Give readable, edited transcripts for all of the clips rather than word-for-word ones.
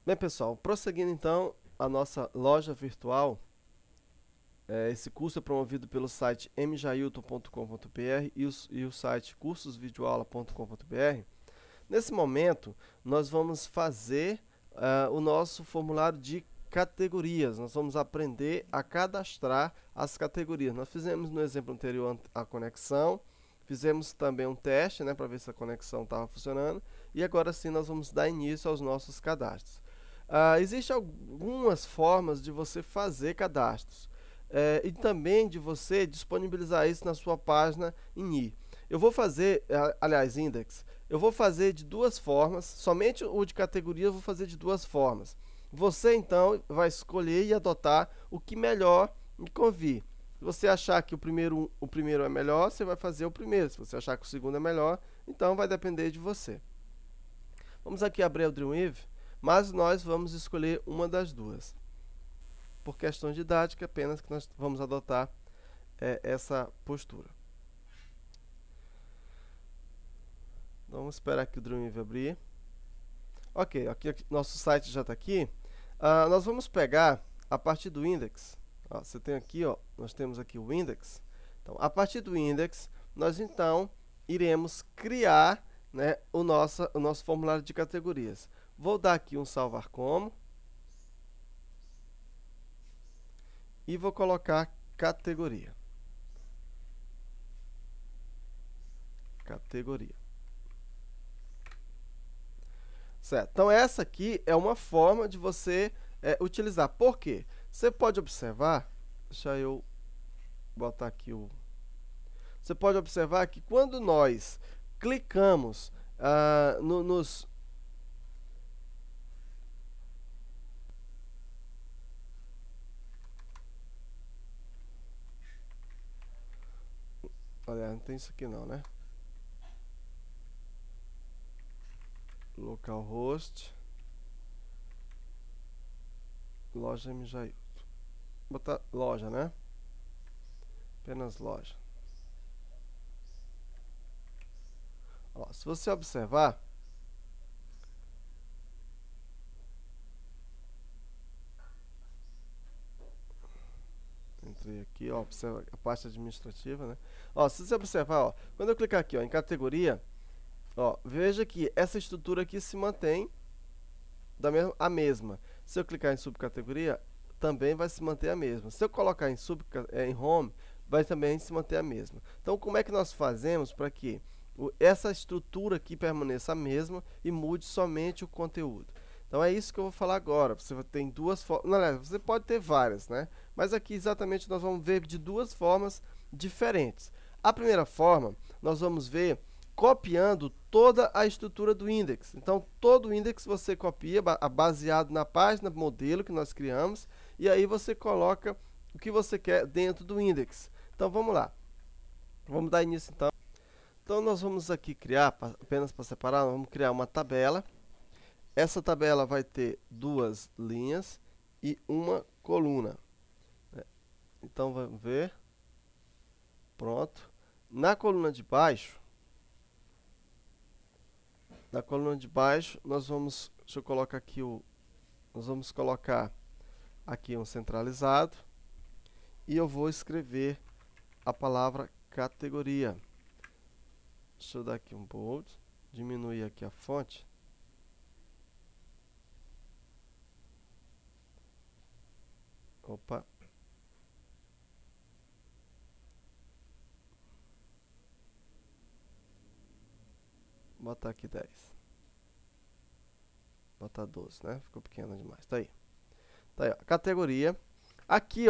Bem, pessoal, prosseguindo então a nossa loja virtual, esse curso é promovido pelo site mjailton.com.br e o site cursosvideoaula.com.br. Nesse momento, nós vamos fazer o nosso formulário de categorias. Nós vamos aprender a cadastrar as categorias. Nós fizemos no exemplo anterior a conexão, fizemos também um teste, né, para ver se a conexão estava funcionando, e agora sim nós vamos dar início aos nossos cadastros. Existem algumas formas de você fazer cadastros e também de você disponibilizar isso na sua página em i. Eu vou fazer, aliás, index, eu vou fazer de duas formas, somente o de categoria eu vou fazer de duas formas. Você então vai escolher e adotar o que melhor lhe convir. Se você achar que o primeiro é melhor, você vai fazer o primeiro. Se você achar que o segundo é melhor, então vai depender de você. Vamos aqui abrir o Dreamweaver, mas nós vamos escolher uma das duas. Por questão didática, apenas que nós vamos adotar essa postura. Então, vamos esperar que o Dreamweaver abrir. Ok, aqui nosso site já está aqui. Nós vamos pegar a partir do index. Você tem aqui, nós temos aqui o index. Então, a partir do index, nós então iremos criar, né, o nosso formulário de categorias. Vou dar aqui um salvar como e vou colocar categoria. Certo? Então, essa aqui é uma forma de você utilizar. Por quê? Você pode observar, deixa eu botar aqui o... Você pode observar que quando nós clicamos nos... Olha, não tem isso aqui não, né? Localhost, loja mjailton. Vou botar loja, né? Apenas loja. Se você observar, entrei aqui, observa a parte administrativa, né? Se você observar, quando eu clicar aqui, em categoria, veja que essa estrutura aqui se mantém a mesma. Se eu clicar em subcategoria, também vai se manter a mesma. Se eu colocar em home, vai também se manter a mesma. Então, como é que nós fazemos para que essa estrutura aqui permaneça a mesma e mude somente o conteúdo? Então, é isso que eu vou falar agora. Você tem duas formas, você pode ter várias, né? Mas aqui exatamente nós vamos ver de duas formas diferentes. A primeira forma, nós vamos ver copiando toda a estrutura do index. Então, todo o index você copia baseado na página modelo que nós criamos, e aí você coloca o que você quer dentro do index. Então, vamos lá. Vamos dar início, então. Então, nós vamos aqui criar, apenas para separar, nós vamos criar uma tabela. Essa tabela vai ter duas linhas e uma coluna. Então, vamos ver. Pronto. Na coluna de baixo, nós vamos, deixa eu colocar aqui nós vamos colocar aqui um centralizado e eu vou escrever a palavra categoria. Deixa eu dar aqui um bold, diminuir aqui a fonte. Opa. Botar aqui 10. Botar 12, né? Ficou pequeno demais. Tá aí. Tá aí, categoria. Aqui,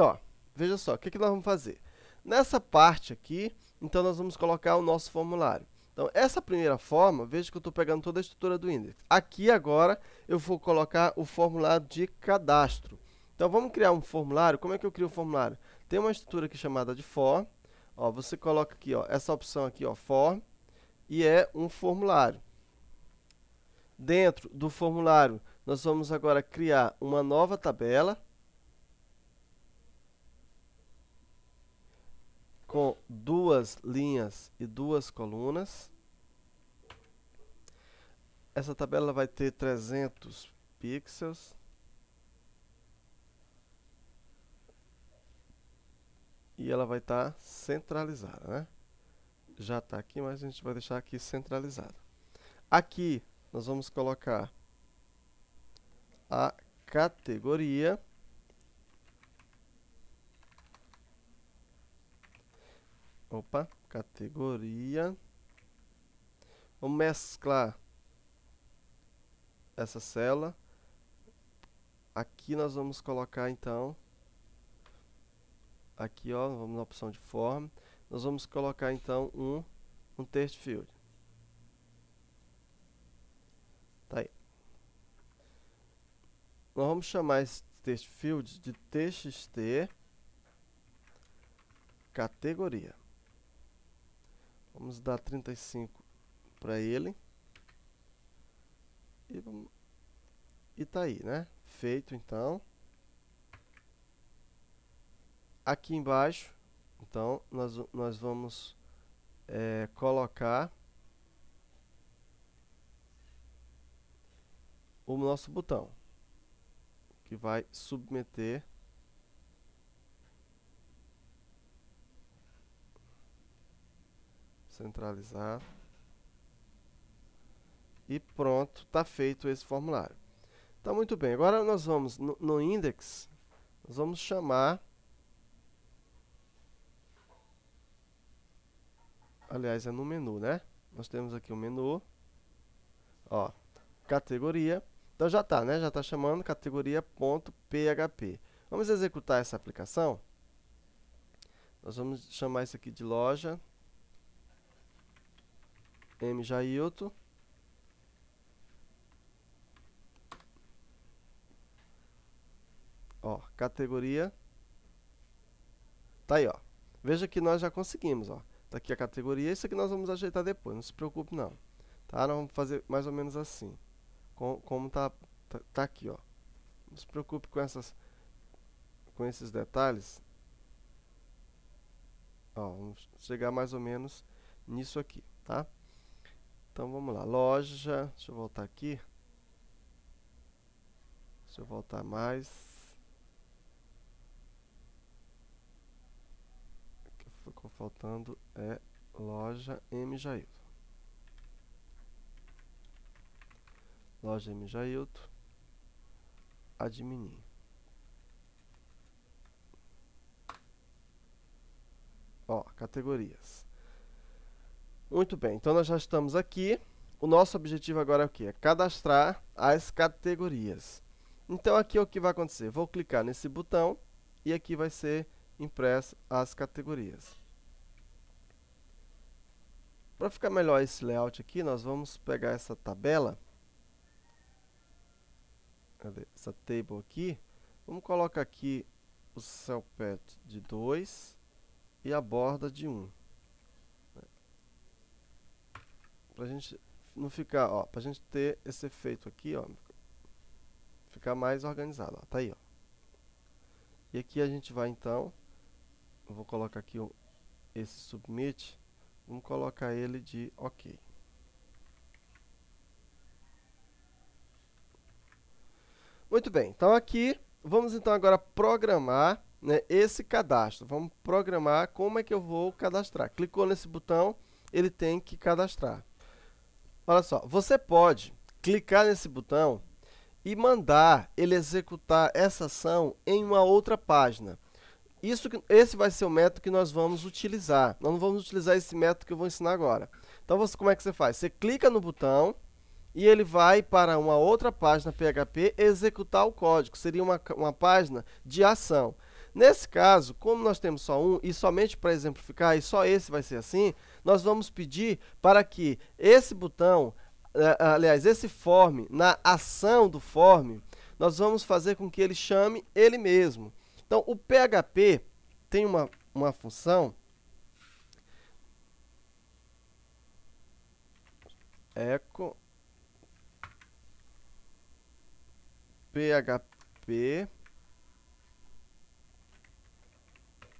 veja só, o que nós vamos fazer? Nessa parte aqui, então nós vamos colocar o nosso formulário. Então, essa primeira forma, veja que eu estou pegando toda a estrutura do index. Aqui agora, eu vou colocar o formulário de cadastro. Então, vamos criar um formulário. Como é que eu crio o formulário? Tem uma estrutura aqui chamada de form. Você coloca aqui, essa opção aqui, form, e é um formulário. Dentro do formulário, nós vamos agora criar uma nova tabela com duas linhas e duas colunas. Essa tabela vai ter 300 pixels. E ela vai estar centralizada, né? Já está aqui, mas a gente vai deixar aqui centralizado. Aqui nós vamos colocar a categoria. Opa, categoria. Vamos mesclar essa célula. Aqui nós vamos colocar então, aqui ó, vamos na opção de form, nós vamos colocar então um text field. Tá aí. Nós vamos chamar esse text field de txt categoria. Vamos dar 35 para ele. E tá aí, né? Feito então. Aqui embaixo, então, nós vamos colocar o nosso botão, que vai submeter centralizar. E pronto, está feito esse formulário. Então, muito bem. Agora nós vamos no index, nós vamos chamar, aliás, é no menu, né? Nós temos aqui o menu, ó, categoria. Então já está, né? Já está chamando categoria.php. Vamos executar essa aplicação. Nós vamos chamar isso aqui de loja mjailton. Ó, categoria. Tá aí, ó. Veja que nós já conseguimos, ó. Tá aqui a categoria. Isso aqui nós vamos ajeitar depois, não se preocupe não. Tá? Nós vamos fazer mais ou menos assim. Como tá aqui, ó. Não se preocupe com esses detalhes. Ó, vamos chegar mais ou menos nisso aqui, tá? Então vamos lá. Loja, deixa eu voltar aqui. Deixa eu voltar mais. Ficou faltando loja mjailton. Loja mjailton. Admin. Ó, categorias. Muito bem, então nós já estamos aqui. O nosso objetivo agora é o quê? É cadastrar as categorias. Então aqui é o que vai acontecer. Vou clicar nesse botão e aqui vai ser impresso as categorias. Para ficar melhor esse layout aqui, nós vamos pegar essa tabela. Cadê? Essa table aqui. Vamos colocar aqui o cell path de 2 e a borda de 1. Para a gente não ficar, ó, para a gente ter esse efeito aqui, ó, ficar mais organizado, ó, tá aí, ó. E aqui a gente vai então, eu vou colocar aqui esse submit, vamos colocar ele de OK. Muito bem, então aqui, vamos então agora programar, né, esse cadastro. Vamos programar como é que eu vou cadastrar. Clicou nesse botão, ele tem que cadastrar. Olha só, você pode clicar nesse botão e mandar ele executar essa ação em uma outra página. Esse vai ser o método que nós vamos utilizar. Nós não vamos utilizar esse método que eu vou ensinar agora. Então, como é que você faz? Você clica no botão e ele vai para uma outra página PHP executar o código. Seria uma página de ação. Nesse caso, como nós temos só um, e somente para exemplificar, e só esse vai ser assim, nós vamos pedir para que esse botão, aliás, esse form, na ação do form, nós vamos fazer com que ele chame ele mesmo. Então, o PHP tem uma função echo PHP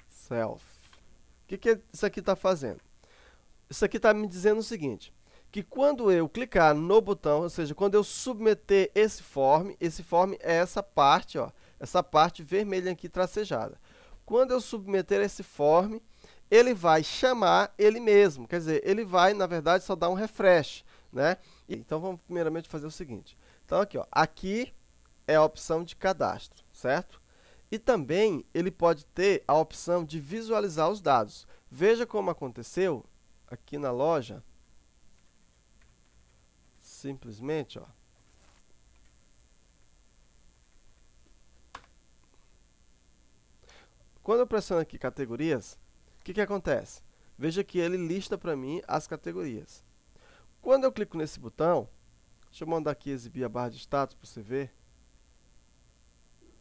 self. O que isso aqui está fazendo? Isso aqui está me dizendo o seguinte, que quando eu clicar no botão, ou seja, quando eu submeter esse form é essa parte, ó, essa parte vermelha aqui tracejada. Quando eu submeter esse form, ele vai chamar ele mesmo, quer dizer, ele vai, na verdade, só dar um refresh, né? Então, vamos primeiramente fazer o seguinte. Então, aqui, ó, aqui é a opção de cadastro, certo? E também ele pode ter a opção de visualizar os dados. Veja como aconteceu aqui na loja. Simplesmente, ó. Quando eu pressiono aqui categorias, o que acontece? Veja que ele lista para mim as categorias. Quando eu clico nesse botão, deixa eu mandar aqui exibir a barra de status para você ver.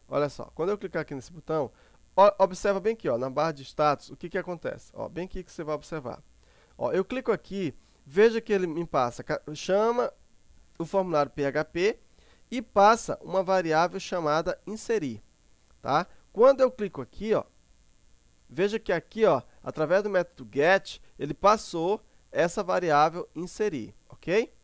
Olha só, quando eu clicar aqui nesse botão, observa bem aqui, ó, na barra de status, o que acontece? Ó, bem aqui que você vai observar. Ó, eu clico aqui, veja que ele me passa, chama o formulário PHP e passa uma variável chamada inserir, tá? Quando eu clico aqui, ó, veja que aqui, ó, através do método get, ele passou essa variável inserir, ok?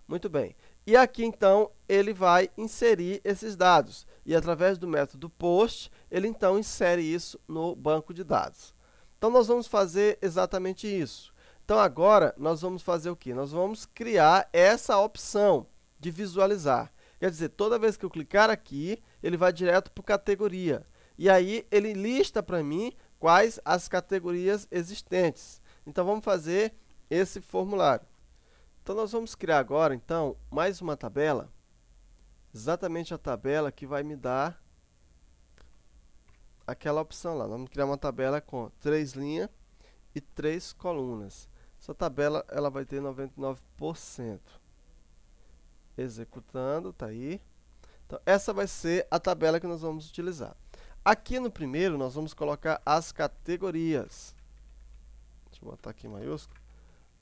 Muito bem. E aqui, então, ele vai inserir esses dados. E através do método post, ele, então, insere isso no banco de dados. Então, nós vamos fazer exatamente isso. Então, agora, nós vamos fazer o quê? Nós vamos criar essa opção de visualizar. Quer dizer, toda vez que eu clicar aqui, ele vai direto para categoria. E aí, ele lista para mim quais as categorias existentes. Então, vamos fazer esse formulário. Então, nós vamos criar agora, então, mais uma tabela. Exatamente a tabela que vai me dar aquela opção lá. Vamos criar uma tabela com 3 linhas e 3 colunas. Essa tabela ela vai ter 99%. Executando, tá aí. Então, essa vai ser a tabela que nós vamos utilizar. Aqui no primeiro, nós vamos colocar as categorias. Deixa eu botar aqui em maiúsculo.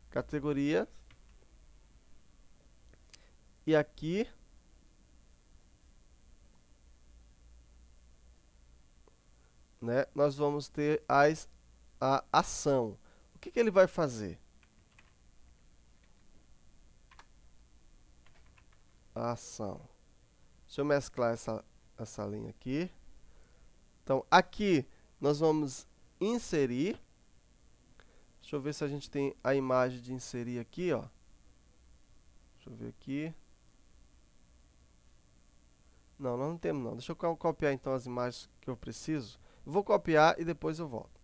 Categoria. E aqui, né, nós vamos ter a ação. O que ele vai fazer? A ação. Deixa eu mesclar essa linha aqui. Então, aqui nós vamos inserir. Deixa eu ver se a gente tem a imagem de inserir aqui, ó. Deixa eu ver aqui. Não, nós não temos não. Deixa eu copiar então as imagens que eu preciso. Eu vou copiar e depois eu volto.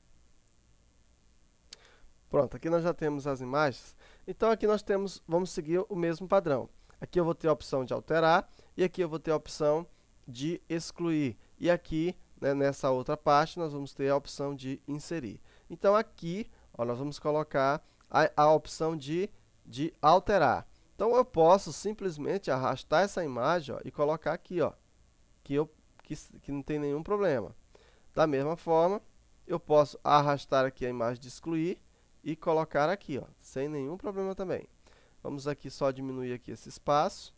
Pronto, aqui nós já temos as imagens. Então aqui nós vamos seguir o mesmo padrão. Aqui eu vou ter a opção de alterar e aqui eu vou ter a opção de excluir. E aqui, né, nessa outra parte, nós vamos ter a opção de inserir. Então aqui, ó, nós vamos colocar a opção de alterar. Então eu posso simplesmente arrastar essa imagem, ó, e colocar aqui, ó, que não tem nenhum problema. Da mesma forma, eu posso arrastar aqui a imagem de excluir e colocar aqui, ó, sem nenhum problema também. Vamos aqui só diminuir aqui esse espaço.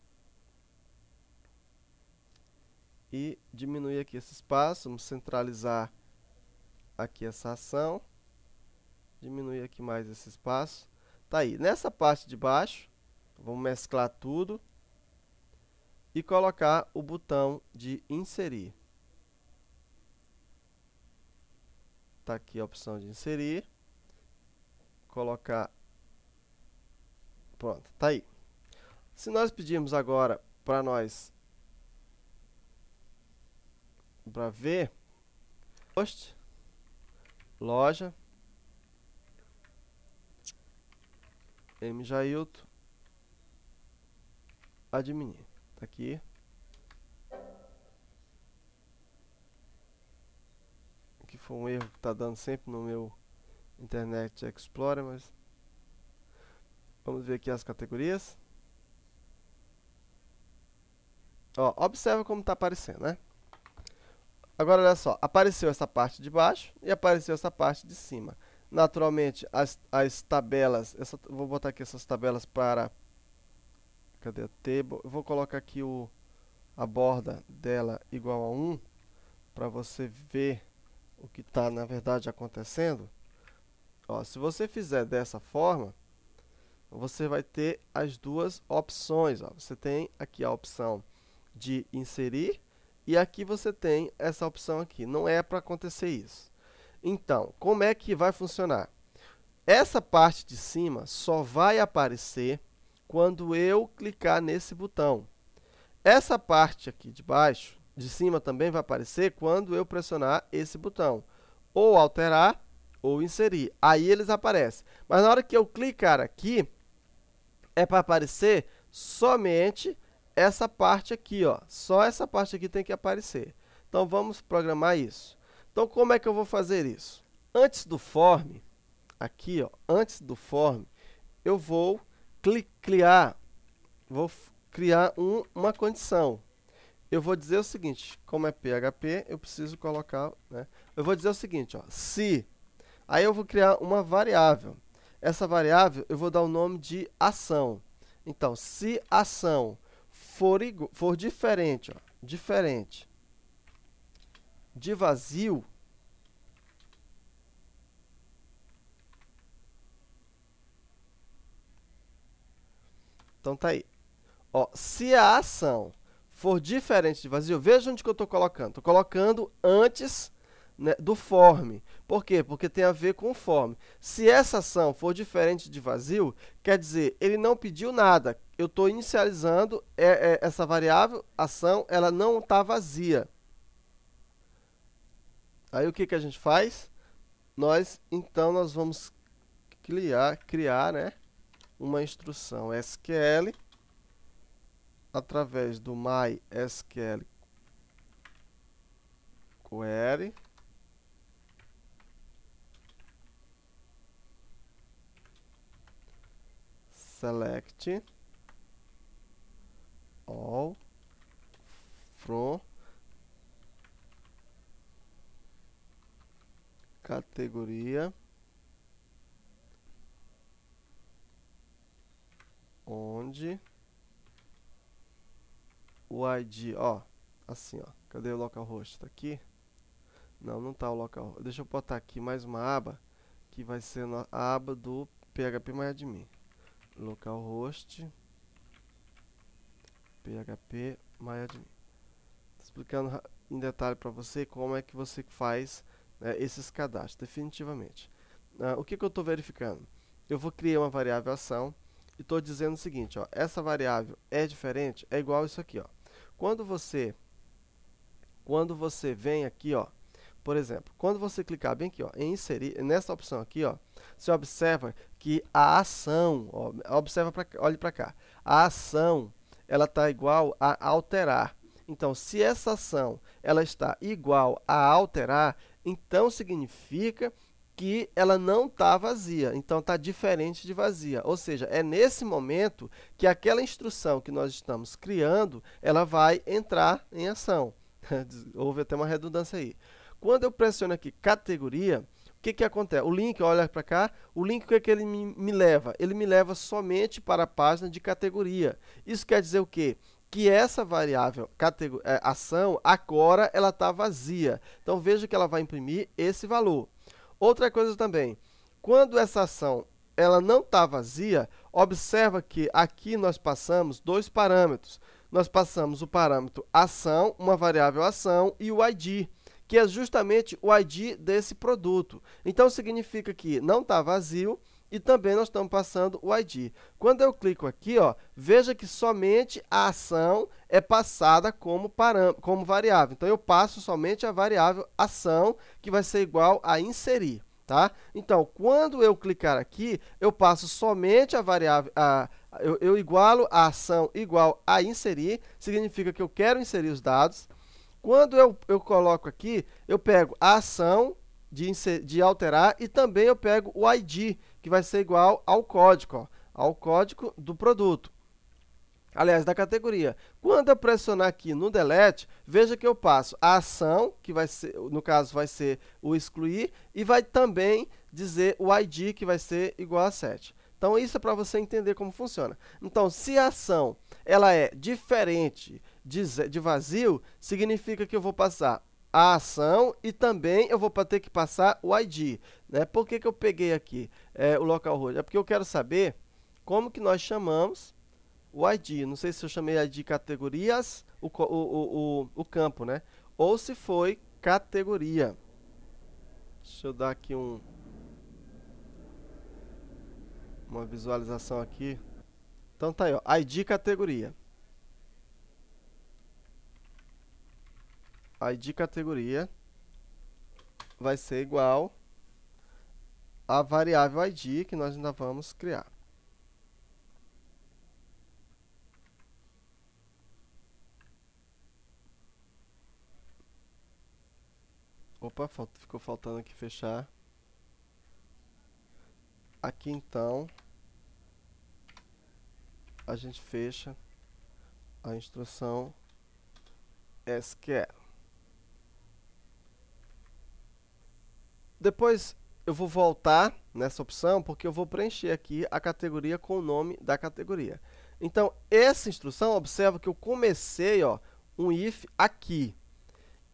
E diminuir aqui esse espaço, vamos centralizar aqui essa ação. Diminuir aqui mais esse espaço. Tá aí, nessa parte de baixo, vamos mesclar tudo e colocar o botão de inserir. Tá aqui a opção de inserir. Colocar. Pronto, tá aí. Se nós pedirmos agora para nós para ver post, loja, mjailton, admin. Tá aqui. Aqui foi um erro que está dando sempre no meu Internet Explorer, mas vamos ver aqui as categorias. Ó, observa como está aparecendo, né? Agora, olha só, apareceu essa parte de baixo e apareceu essa parte de cima. Naturalmente, as tabelas, vou botar aqui essas tabelas para... Cadê a table? Eu vou colocar aqui a borda dela igual a 1, para você ver o que está, na verdade, acontecendo. Ó, se você fizer dessa forma, você vai ter as duas opções. Ó. Você tem aqui a opção de inserir e aqui você tem essa opção aqui. Não é para acontecer isso. Então, como é que vai funcionar? Essa parte de cima só vai aparecer quando eu clicar nesse botão. Essa parte aqui de baixo, de cima, também vai aparecer quando eu pressionar esse botão. Ou alterar ou inserir. Aí eles aparecem. Mas na hora que eu clicar aqui, é para aparecer somente essa parte aqui, ó. Só essa parte aqui tem que aparecer. Então, vamos programar isso. Então, como é que eu vou fazer isso? Antes do form, aqui, ó, antes do form, eu vou criar uma condição. Eu vou dizer o seguinte, como é PHP, eu preciso colocar, né? Eu vou dizer o seguinte, ó, se, aí eu vou criar uma variável. Essa variável eu vou dar o nome de ação. Então, se ação for diferente, ó, diferente de vazio, então tá aí. Ó, se a ação for diferente de vazio, veja onde que eu estou colocando. Estou colocando antes, né, do form. Por quê? Porque tem a ver com o form. Se essa ação for diferente de vazio, quer dizer, ele não pediu nada. Eu estou inicializando essa variável, ação, ela não está vazia. Aí o que a gente faz? Então, nós vamos criar, né, uma instrução SQL através do MySQL query select all from categoria onde o ID, ó, assim, ó, cadê o localhost? Tá aqui? Não, não tá o localhost. Deixa eu botar aqui mais uma aba, que vai ser a aba do phpMyAdmin. Localhost, phpMyAdmin. Explicando em detalhe para você como é que você faz, né, esses cadastros, definitivamente. O que eu estou verificando? Eu vou criar uma variável ação e estou dizendo o seguinte, ó, essa variável é diferente, é igual isso aqui, ó. Quando você vem aqui, ó, por exemplo, quando você clicar bem aqui, ó, em inserir, nessa opção aqui, ó, você observa que a ação, ó, olhe para cá, a ação, ela está igual a alterar. Então, se essa ação ela está igual a alterar, então significa que ela não está vazia, então está diferente de vazia. Ou seja, é nesse momento que aquela instrução que nós estamos criando, ela vai entrar em ação. Houve até uma redundância aí. Quando eu pressiono aqui categoria, o que acontece? O link, olha para cá, o link, o que ele me leva? Ele me leva somente para a página de categoria. Isso quer dizer o quê? Que essa variável ação, agora ela está vazia. Então, veja que ela vai imprimir esse valor. Outra coisa também, quando essa ação ela não está vazia, observa que aqui nós passamos dois parâmetros. Nós passamos o parâmetro ação, uma variável ação, e o ID, que é justamente o ID desse produto. Então, significa que não está vazio e também nós estamos passando o ID. Quando eu clico aqui, ó, veja que somente a ação é passada como variável. Então, eu passo somente a variável ação, que vai ser igual a inserir. Tá? Então, quando eu clicar aqui, eu passo somente a variável, eu igualo a ação igual a inserir, significa que eu quero inserir os dados. Quando eu coloco aqui, eu pego a ação de alterar e também eu pego o ID, que vai ser igual ao código, ó, ao código do produto. Aliás, da categoria. Quando eu pressionar aqui no delete, veja que eu passo a ação, que vai ser, no caso vai ser o excluir, e vai também dizer o ID, que vai ser igual a 7. Então, isso é para você entender como funciona. Então, se a ação ela é diferente de vazio, significa que eu vou passar a ação e também eu vou ter que passar o ID. Né? Por que eu peguei aqui o localhost? É porque eu quero saber como que nós chamamos o ID. Não sei se eu chamei ID categorias, o campo, né? Ou se foi categoria. Deixa eu dar aqui uma visualização aqui. Então tá aí, ó, ID categoria. ID categoria vai ser igual a variável ID que nós ainda vamos criar. Opa, ficou faltando aqui fechar. Aqui então a gente fecha a instrução SQL. Depois eu vou voltar nessa opção porque eu vou preencher aqui a categoria com o nome da categoria. Então, essa instrução, observa que eu comecei, ó, um if aqui.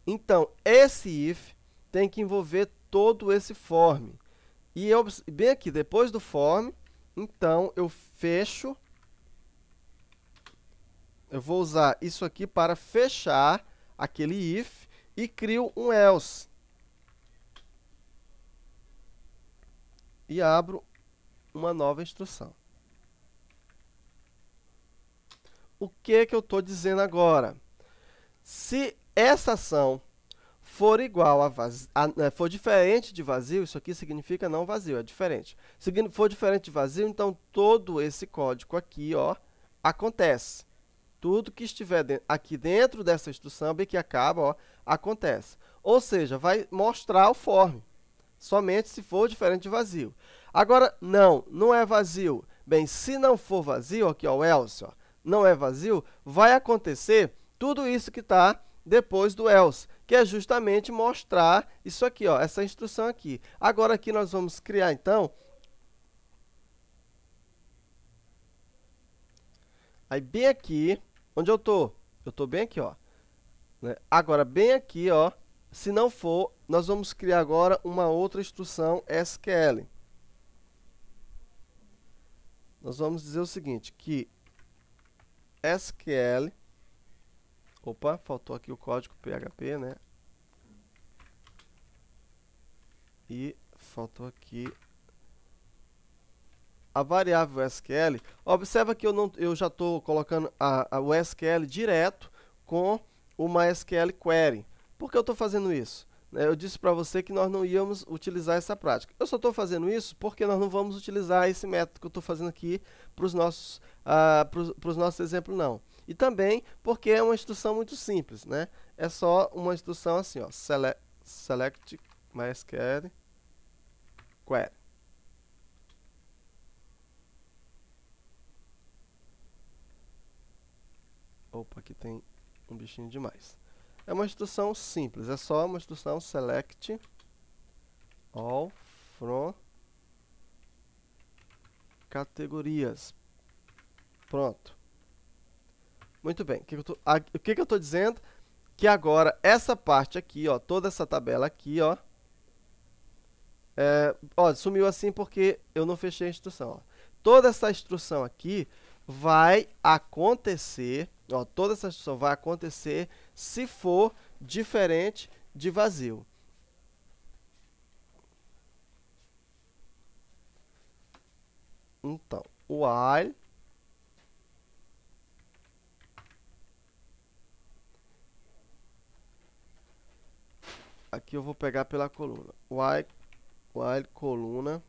Então, esse if tem que envolver todo esse form. E eu, bem aqui, depois do form, então eu fecho. Eu vou usar isso aqui para fechar aquele if e crio um else. E abro uma nova instrução. O que eu estou dizendo agora? Se essa ação for igual a vazio, for diferente de vazio, isso aqui significa não vazio, é diferente. Se for diferente de vazio, então todo esse código aqui, ó, acontece. Tudo que estiver aqui dentro dessa instrução, bem que acaba, ó, acontece. Ou seja, vai mostrar o form, somente se for diferente de vazio. Agora, não é vazio. Bem, se não for vazio, aqui ó, o else, ó, não é vazio, vai acontecer tudo isso que está depois do else, que é justamente mostrar isso aqui, ó, essa instrução aqui. Agora aqui nós vamos criar, então, aí bem aqui, onde eu estou? Eu estou bem aqui, ó. Né? Agora, bem aqui, ó, se não for, nós vamos criar agora uma outra instrução SQL. Nós vamos dizer o seguinte, que SQL, opa, faltou aqui o código PHP, né? E faltou aqui a variável SQL. Observa que eu já estou colocando o SQL direto com o MySQL Query. Por que eu estou fazendo isso? Eu disse para você que nós não íamos utilizar essa prática. Eu só estou fazendo isso porque nós não vamos utilizar esse método que eu estou fazendo aqui para os nossos exemplos, não. E também porque é uma instrução muito simples, né? É só uma instrução assim, ó, select MySQL Query. Opa, aqui tem um bichinho demais. É uma instrução simples, é só uma instrução select all from categorias. Pronto. Muito bem. O que eu estou dizendo? Que agora essa parte aqui, ó, toda essa tabela aqui, ó, sumiu assim porque eu não fechei a instrução. Ó. Toda essa instrução aqui vai acontecer, ó, toda essa instrução vai acontecer se for diferente de vazio. Então, while aqui eu vou pegar pela coluna. While coluna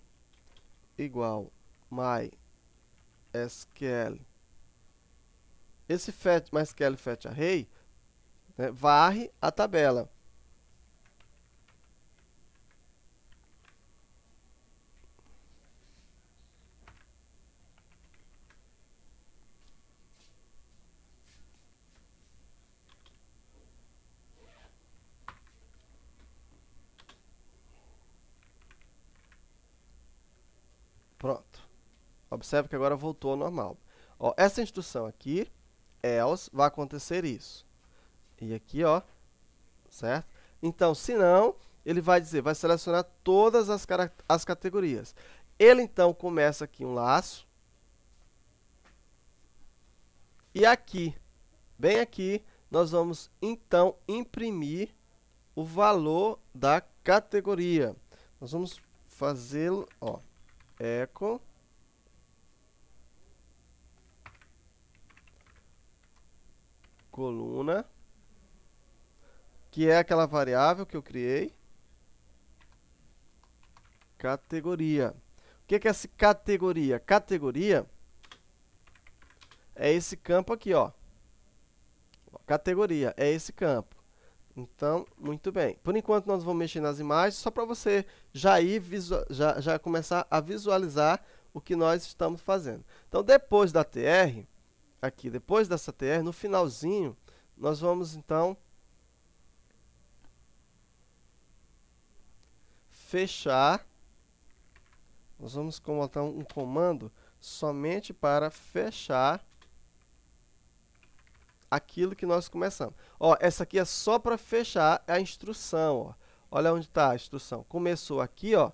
igual MySQL. Esse MySQL fetch array, né, varre a tabela. Pronto. Observe que agora voltou ao normal. Ó, essa instrução aqui, else, vai acontecer isso. E aqui, ó, certo? Então, se não, ele vai dizer, vai selecionar todas as categorias. Ele, então, começa aqui um laço, E aqui, bem aqui, nós vamos então imprimir o valor da categoria. Nós vamos fazê-lo, ó, echo coluna, que é aquela variável que eu criei, categoria. O que é essa categoria? Categoria é esse campo aqui, ó. Categoria é esse campo. Então, muito bem. Por enquanto, nós vamos mexer nas imagens, só para você já começar a visualizar o que nós estamos fazendo. Então, depois da TR, aqui, depois dessa TR, no finalzinho, nós vamos, então, fechar. Nós vamos colocar um comando somente para fechar aquilo que nós começamos. Ó, essa aqui é só para fechar a instrução, ó. Olha onde está a instrução. Começou aqui, ó.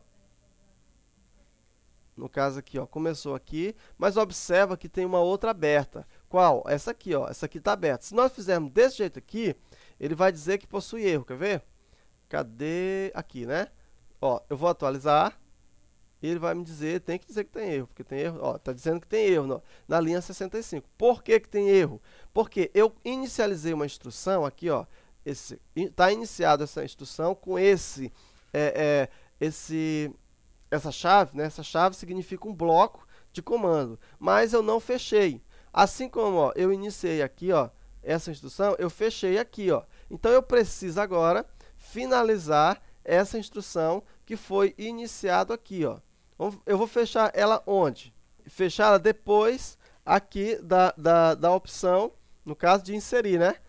No caso aqui, ó, começou aqui, mas observa que tem uma outra aberta. Qual? Essa aqui, ó. Essa aqui está aberta. Se nós fizermos desse jeito aqui, ele vai dizer que possui erro. Quer ver? Cadê? Aqui, né? Ó, eu vou atualizar. E ele vai me dizer, tem que dizer que tem erro, porque tem erro, ó, tá dizendo que tem erro na linha 65. Por que que tem erro? Porque eu inicializei uma instrução aqui, ó, tá iniciada essa instrução com essa chave, né? Essa chave significa um bloco de comando, mas eu não fechei. Assim como, ó, eu iniciei aqui, ó, essa instrução, eu fechei aqui, ó. Então eu preciso agora finalizar essa instrução que foi iniciado aqui, ó. Eu vou fechar ela onde? Fechar ela depois aqui da opção, no caso de inserir, né?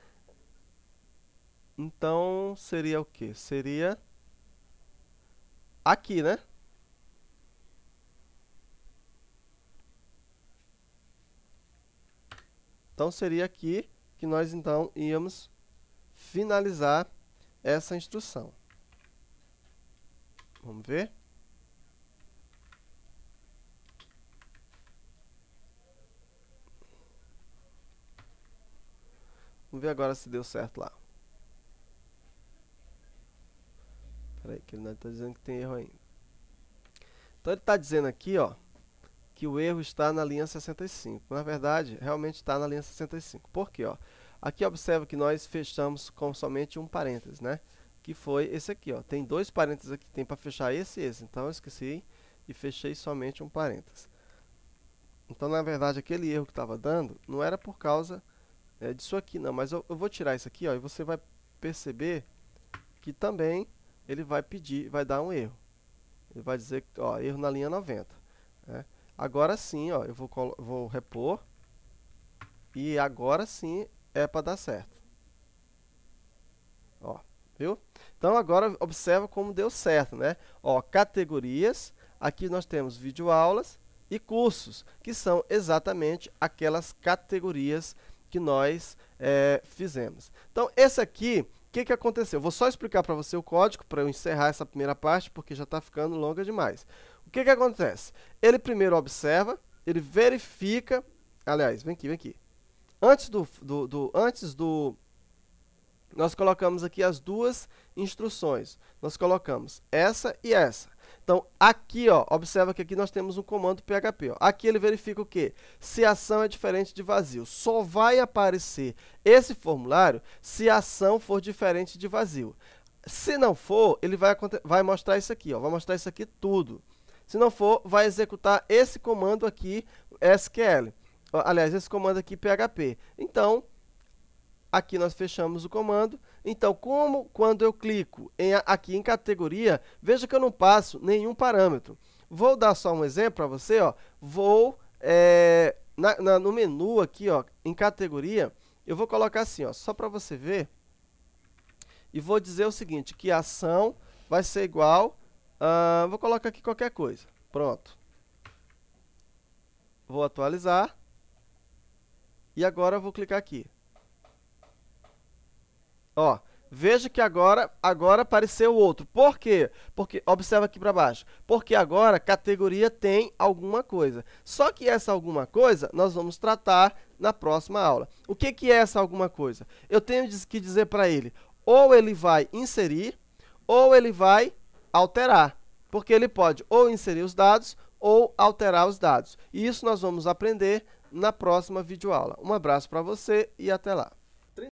Então, seria o quê? Seria aqui, né? Então, seria aqui que nós, então, íamos finalizar essa instrução. Vamos ver? Vamos ver agora se deu certo lá. Espera aí, que ele está dizendo que tem erro ainda. Então, ele está dizendo aqui, ó, que o erro está na linha 65. Na verdade, realmente está na linha 65. Por quê? Ó? Aqui observa que nós fechamos com somente um parênteses, né? Que foi esse aqui, ó. Tem dois parênteses aqui, tem para fechar esse e esse. Então, eu esqueci e fechei somente um parênteses. Então, na verdade, aquele erro que estava dando não era por causa disso aqui, não. Mas eu vou tirar isso aqui, ó, e você vai perceber que também ele vai pedir, vai dar um erro. Ele vai dizer, ó, erro na linha 90. Né? Agora sim, ó, eu vou repor. E agora sim é para dar certo. Ó, viu? Então agora observa como deu certo, né? Ó, categorias, aqui nós temos videoaulas e cursos, que são exatamente aquelas categorias que nós fizemos. Então esse aqui, o que aconteceu? Vou só explicar para você o código para eu encerrar essa primeira parte, porque já está ficando longa demais. O que acontece? Ele primeiro observa, ele verifica, aliás, vem aqui. Antes nós colocamos aqui as duas instruções. Nós colocamos essa e essa. Então, aqui, ó, observa que aqui nós temos um comando PHP. Ó. Aqui ele verifica o quê? Se a ação é diferente de vazio. Só vai aparecer esse formulário se a ação for diferente de vazio. Se não for, ele vai mostrar isso aqui. Ó, vai mostrar isso aqui tudo. Se não for, vai executar esse comando aqui, SQL. Aliás, esse comando aqui, PHP. Então, aqui nós fechamos o comando. Então, como quando eu clico aqui em categoria, veja que eu não passo nenhum parâmetro. Vou dar só um exemplo para você. Ó. Vou, no menu aqui, ó, em categoria, eu vou colocar assim, ó, só para você ver. E vou dizer o seguinte, que a ação vai ser igual, vou colocar aqui qualquer coisa. Pronto. Vou atualizar. E agora eu vou clicar aqui. Ó, Veja que agora apareceu outro. Por quê? Porque, observa aqui para baixo. Porque agora categoria tem alguma coisa. Só que essa alguma coisa nós vamos tratar na próxima aula. O que é essa alguma coisa? Eu tenho que dizer para ele, ou ele vai inserir, ou ele vai alterar. Porque ele pode ou inserir os dados, ou alterar os dados. E isso nós vamos aprender na próxima videoaula. Um abraço para você e até lá.